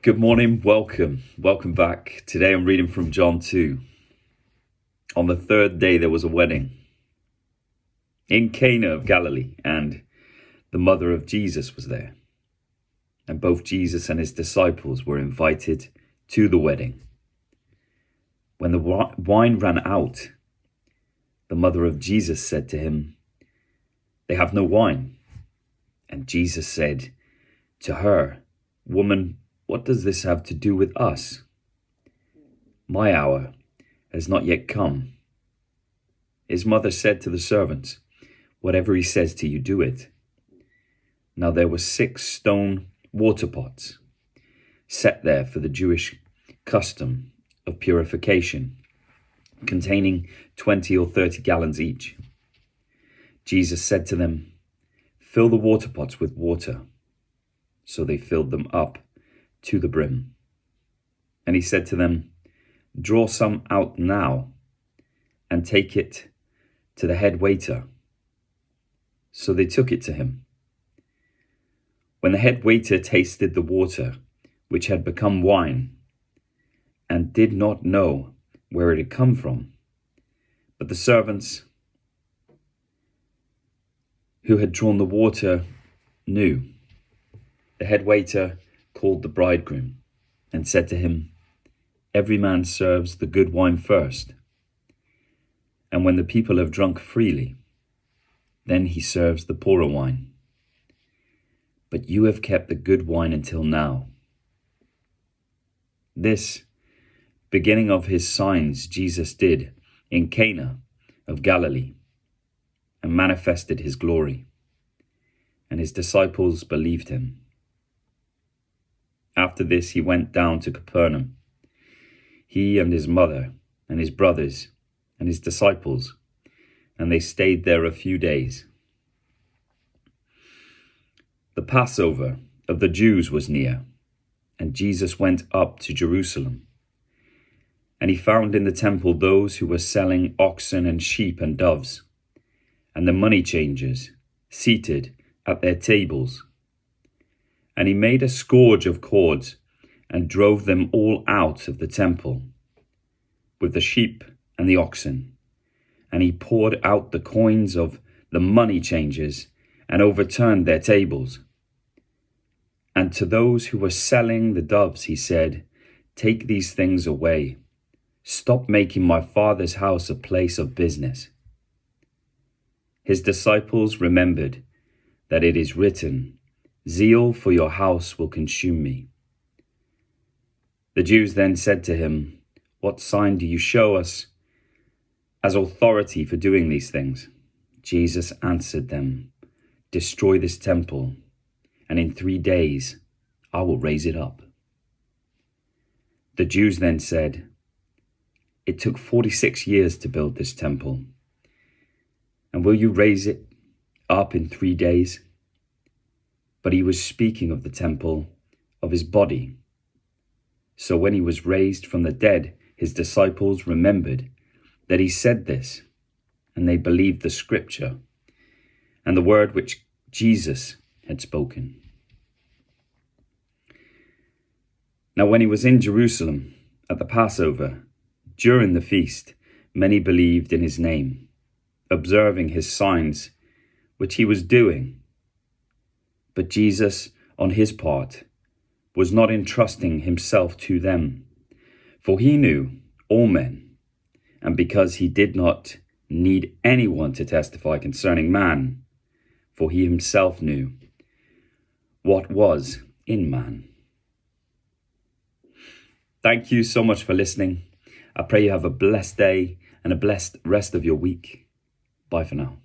Good morning, welcome back. Today I'm reading from John 2. On the third day there was a wedding in Cana of Galilee, and the mother of Jesus was there. And both Jesus and his disciples were invited to the wedding. When the wine ran out, the mother of Jesus said to him, "They have no wine." And Jesus said to her, "Woman, what does this have to do with us? My hour has not yet come." His mother said to the servants, "Whatever he says to you, do it." Now there were 6 stone water pots set there for the Jewish custom of purification, containing 20 or 30 gallons each. Jesus said to them, "Fill the water pots with water." So they filled them up to the brim. And he said to them, "Draw some out now and take it to the head waiter." So they took it to him. When the head waiter tasted the water, which had become wine, and did not know where it had come from, but the servants who had drawn the water knew, the head waiter called the bridegroom and said to him, "Every man serves the good wine first, and when the people have drunk freely, then he serves the poorer wine. But you have kept the good wine until now." This beginning of his signs Jesus did in Cana of Galilee, and manifested his glory, and his disciples believed him. After this he went down to Capernaum, he and his mother and his brothers and his disciples, and they stayed there a few days. The Passover of the Jews was near, and Jesus went up to Jerusalem. And he found in the temple those who were selling oxen and sheep and doves, and the money changers seated at their tables. And he made a scourge of cords and drove them all out of the temple with the sheep and the oxen. And he poured out the coins of the money changers and overturned their tables. And to those who were selling the doves he said, "Take these things away. Stop making my Father's house a place of business." His disciples remembered that it is written, "Zeal for your house will consume me." The Jews then said to him, "What sign do you show us as authority for doing these things?" Jesus answered them, "Destroy this temple, and in 3 days I will raise it up." The Jews then said, "It took 46 years to build this temple, and will you raise it up in 3 days? But he was speaking of the temple of his body. So when he was raised from the dead, his disciples remembered that he said this, and they believed the scripture and the word which Jesus had spoken. Now when he was in Jerusalem at the Passover, during the feast, many believed in his name, observing his signs which he was doing. But Jesus, on his part, was not entrusting himself to them, for he knew all men, and because he did not need anyone to testify concerning man, for he himself knew what was in man. Thank you so much for listening. I pray you have a blessed day and a blessed rest of your week. Bye for now.